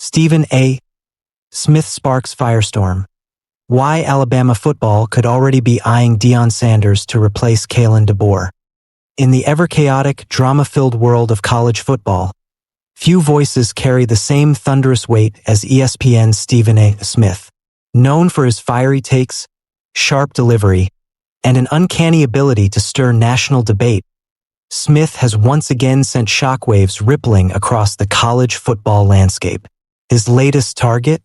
Stephen A. Smith sparks firestorm. Why Alabama football could already be eyeing Deion Sanders to replace Kalen DeBoer. In the ever-chaotic, drama-filled world of college football, few voices carry the same thunderous weight as ESPN's Stephen A. Smith. Known for his fiery takes, sharp delivery, and an uncanny ability to stir national debate, Smith has once again sent shockwaves rippling across the college football landscape. His latest target?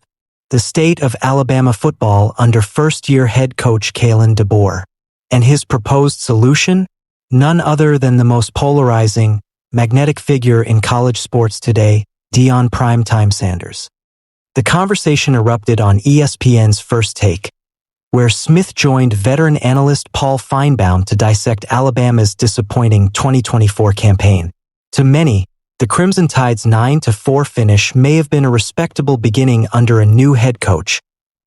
The state of Alabama football under first-year head coach Kalen DeBoer. And his proposed solution? None other than the most polarizing, magnetic figure in college sports today, Deion "Primetime" Sanders. The conversation erupted on ESPN's First Take, where Smith joined veteran analyst Paul Feinbaum to dissect Alabama's disappointing 2024 campaign. To many, the Crimson Tide's 9-4 finish may have been a respectable beginning under a new head coach,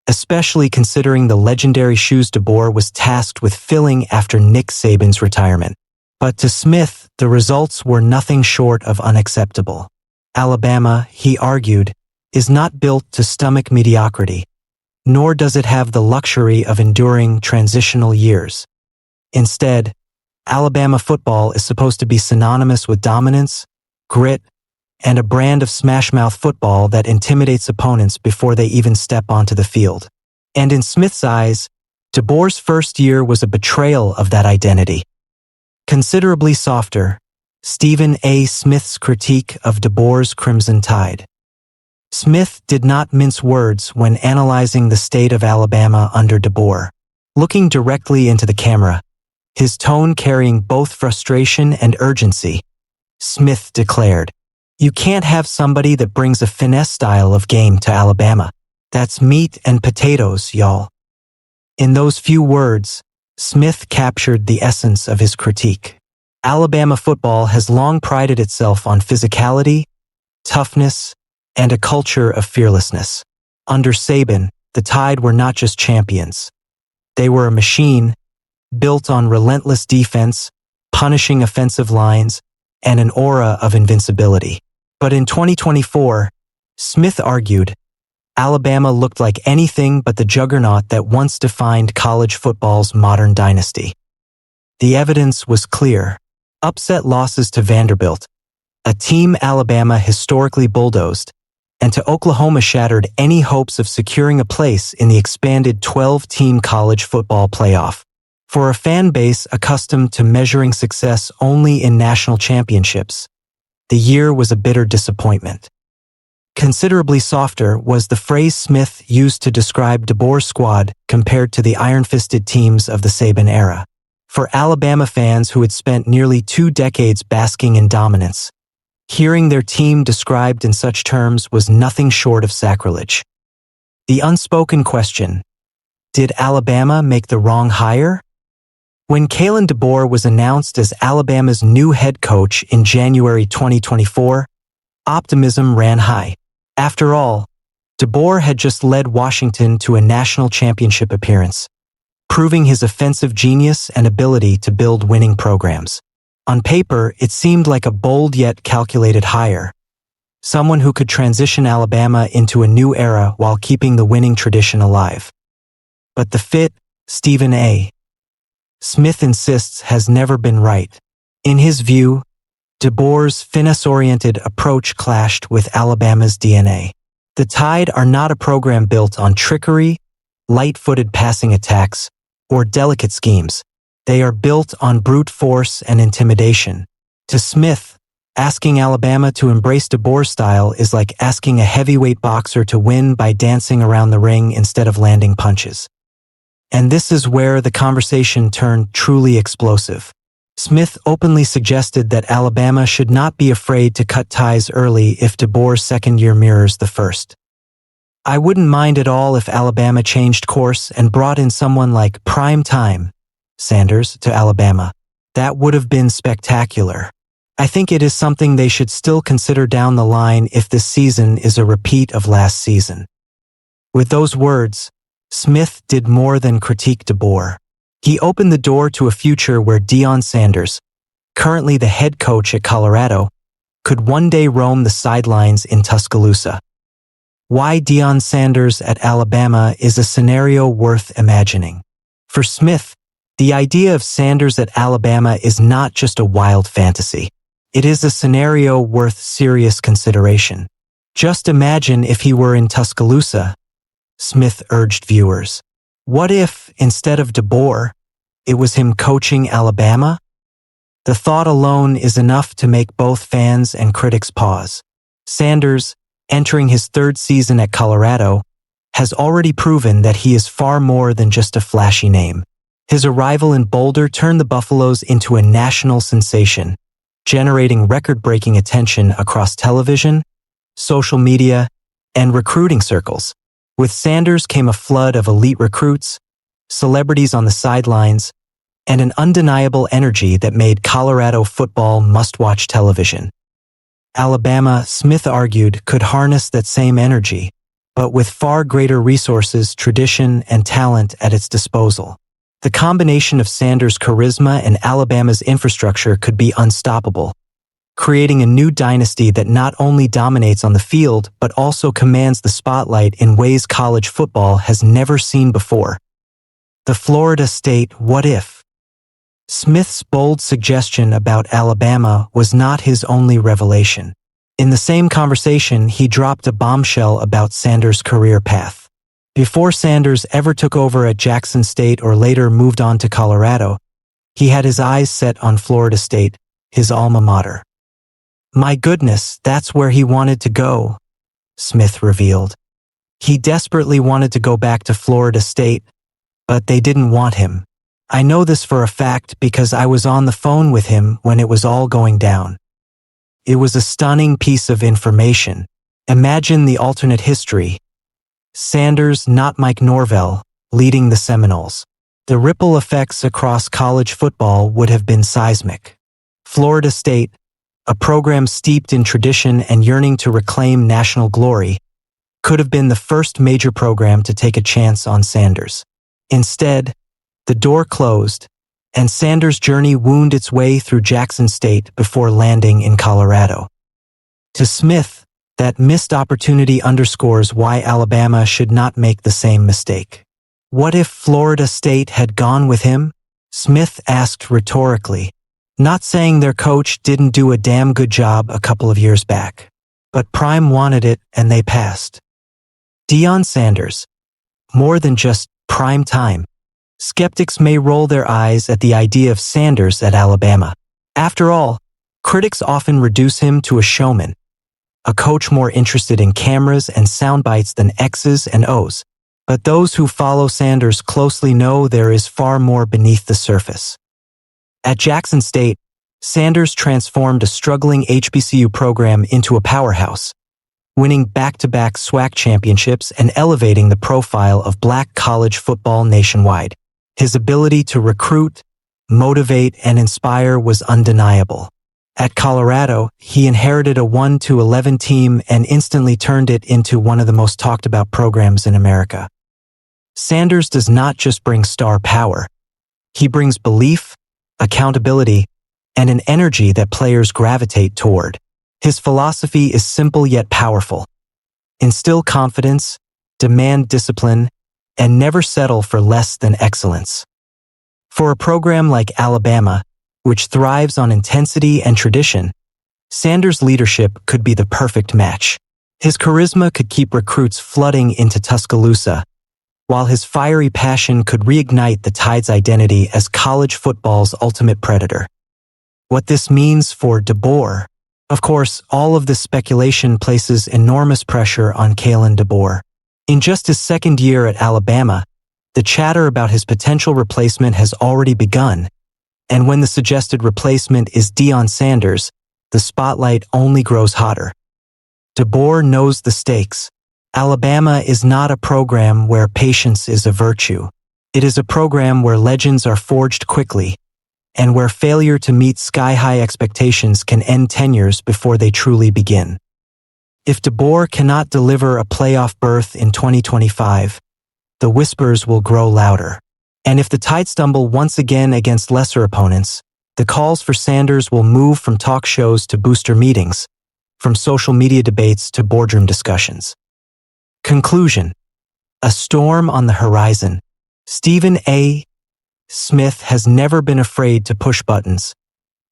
especially considering the legendary shoes DeBoer was tasked with filling after Nick Saban's retirement. But to Smith, the results were nothing short of unacceptable. Alabama, he argued, is not built to stomach mediocrity, nor does it have the luxury of enduring transitional years. Instead, Alabama football is supposed to be synonymous with dominance, grit, and a brand of smashmouth football that intimidates opponents before they even step onto the field. And in Smith's eyes, DeBoer's first year was a betrayal of that identity. Considerably softer, Stephen A. Smith's critique of DeBoer's Crimson Tide. Smith did not mince words when analyzing the state of Alabama under DeBoer. Looking directly into the camera, his tone carrying both frustration and urgency, Smith declared, "You can't have somebody that brings a finesse style of game to Alabama. That's meat and potatoes, y'all." In those few words, Smith captured the essence of his critique. Alabama football has long prided itself on physicality, toughness, and a culture of fearlessness. Under Saban, the Tide were not just champions. They were a machine, built on relentless defense, punishing offensive lines, and an aura of invincibility. But in 2024, Smith argued, Alabama looked like anything but the juggernaut that once defined college football's modern dynasty. The evidence was clear. Upset losses to Vanderbilt, a team Alabama historically bulldozed, and to Oklahoma shattered any hopes of securing a place in the expanded 12-team college football playoff. For a fan base accustomed to measuring success only in national championships, the year was a bitter disappointment. Considerably softer was the phrase Smith used to describe DeBoer's squad compared to the iron-fisted teams of the Saban era. For Alabama fans who had spent nearly 2 decades basking in dominance, hearing their team described in such terms was nothing short of sacrilege. The unspoken question, did Alabama make the wrong hire? When Kalen DeBoer was announced as Alabama's new head coach in January 2024, optimism ran high. After all, DeBoer had just led Washington to a national championship appearance, proving his offensive genius and ability to build winning programs. On paper, it seemed like a bold yet calculated hire, someone who could transition Alabama into a new era while keeping the winning tradition alive. But the fit, Stephen A. Smith insists, has never been right. In his view, DeBoer's finesse-oriented approach clashed with Alabama's DNA. The Tide are not a program built on trickery, light-footed passing attacks, or delicate schemes. They are built on brute force and intimidation. To Smith, asking Alabama to embrace DeBoer's style is like asking a heavyweight boxer to win by dancing around the ring instead of landing punches. And this is where the conversation turned truly explosive. Smith openly suggested that Alabama should not be afraid to cut ties early if DeBoer's second year mirrors the first. "I wouldn't mind at all if Alabama changed course and brought in someone like Primetime" Sanders to Alabama. "That would have been spectacular. I think it is something they should still consider down the line if this season is a repeat of last season." With those words, Smith did more than critique DeBoer. He opened the door to a future where Deion Sanders, currently the head coach at Colorado, could one day roam the sidelines in Tuscaloosa. Why Deion Sanders at Alabama is a scenario worth imagining. For Smith, the idea of Sanders at Alabama is not just a wild fantasy. It is a scenario worth serious consideration. Just imagine if he were in Tuscaloosa, Smith urged viewers. What if, instead of DeBoer, it was him coaching Alabama? The thought alone is enough to make both fans and critics pause. Sanders, entering his third season at Colorado, has already proven that he is far more than just a flashy name. His arrival in Boulder turned the Buffaloes into a national sensation, generating record-breaking attention across television, social media, and recruiting circles. With Sanders came a flood of elite recruits, celebrities on the sidelines, and an undeniable energy that made Colorado football must-watch television. Alabama, Smith argued, could harness that same energy, but with far greater resources, tradition, and talent at its disposal. The combination of Sanders' charisma and Alabama's infrastructure could be unstoppable, creating a new dynasty that not only dominates on the field but also commands the spotlight in ways college football has never seen before. The Florida State what if? Smith's bold suggestion about Alabama was not his only revelation. In the same conversation, he dropped a bombshell about Sanders' career path. Before Sanders ever took over at Jackson State or later moved on to Colorado, he had his eyes set on Florida State, his alma mater. My goodness, that's where he wanted to go, Smith revealed. He desperately wanted to go back to Florida State, but they didn't want him. I know this for a fact because I was on the phone with him when it was all going down. It was a stunning piece of information. Imagine the alternate history. Sanders, not Mike Norvell, leading the Seminoles. The ripple effects across college football would have been seismic. Florida State, a program steeped in tradition and yearning to reclaim national glory, could have been the first major program to take a chance on Sanders. Instead, the door closed, and Sanders' journey wound its way through Jackson State before landing in Colorado. To Smith, that missed opportunity underscores why Alabama should not make the same mistake. What if Florida State had gone with him? Smith asked rhetorically, not saying their coach didn't do a damn good job a couple of years back. But Prime wanted it and they passed. Deion Sanders. More than just prime time. Skeptics may roll their eyes at the idea of Sanders at Alabama. After all, critics often reduce him to a showman, a coach more interested in cameras and sound bites than X's and O's. But those who follow Sanders closely know there is far more beneath the surface. At Jackson State, Sanders transformed a struggling HBCU program into a powerhouse, winning back-to-back SWAC championships and elevating the profile of black college football nationwide. His ability to recruit, motivate, and inspire was undeniable. At Colorado, he inherited a 1-11 team and instantly turned it into one of the most talked-about programs in America. Sanders does not just bring star power. He brings belief, accountability, and an energy that players gravitate toward. His philosophy is simple yet powerful. Instill confidence, demand discipline, and never settle for less than excellence. For a program like Alabama, which thrives on intensity and tradition, Sanders' leadership could be the perfect match. His charisma could keep recruits flooding into Tuscaloosa, while his fiery passion could reignite the Tide's identity as college football's ultimate predator. What this means for DeBoer. Of course, all of this speculation places enormous pressure on Kalen DeBoer. In just his second year at Alabama, the chatter about his potential replacement has already begun, and when the suggested replacement is Deion Sanders, the spotlight only grows hotter. DeBoer knows the stakes. Alabama is not a program where patience is a virtue. It is a program where legends are forged quickly, and where failure to meet sky-high expectations can end tenures before they truly begin. If DeBoer cannot deliver a playoff berth in 2025, the whispers will grow louder. And if the Tide stumble once again against lesser opponents, the calls for Sanders will move from talk shows to booster meetings, from social media debates to boardroom discussions. Conclusion. A storm on the horizon. Stephen A. Smith has never been afraid to push buttons,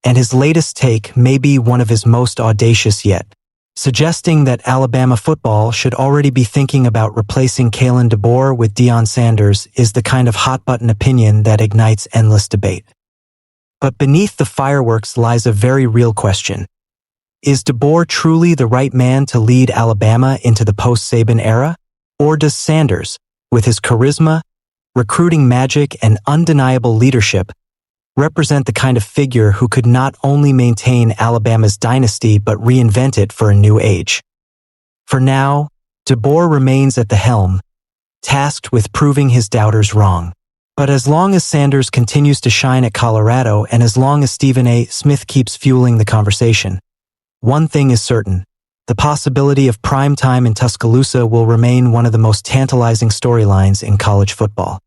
and his latest take may be one of his most audacious yet, suggesting that Alabama football should already be thinking about replacing Kalen DeBoer with Deion Sanders is the kind of hot-button opinion that ignites endless debate. But beneath the fireworks lies a very real question. Is DeBoer truly the right man to lead Alabama into the post-Saban era? Or does Sanders, with his charisma, recruiting magic, and undeniable leadership, represent the kind of figure who could not only maintain Alabama's dynasty but reinvent it for a new age? For now, DeBoer remains at the helm, tasked with proving his doubters wrong. But as long as Sanders continues to shine at Colorado and as long as Stephen A. Smith keeps fueling the conversation, one thing is certain: the possibility of prime time in Tuscaloosa will remain one of the most tantalizing storylines in college football.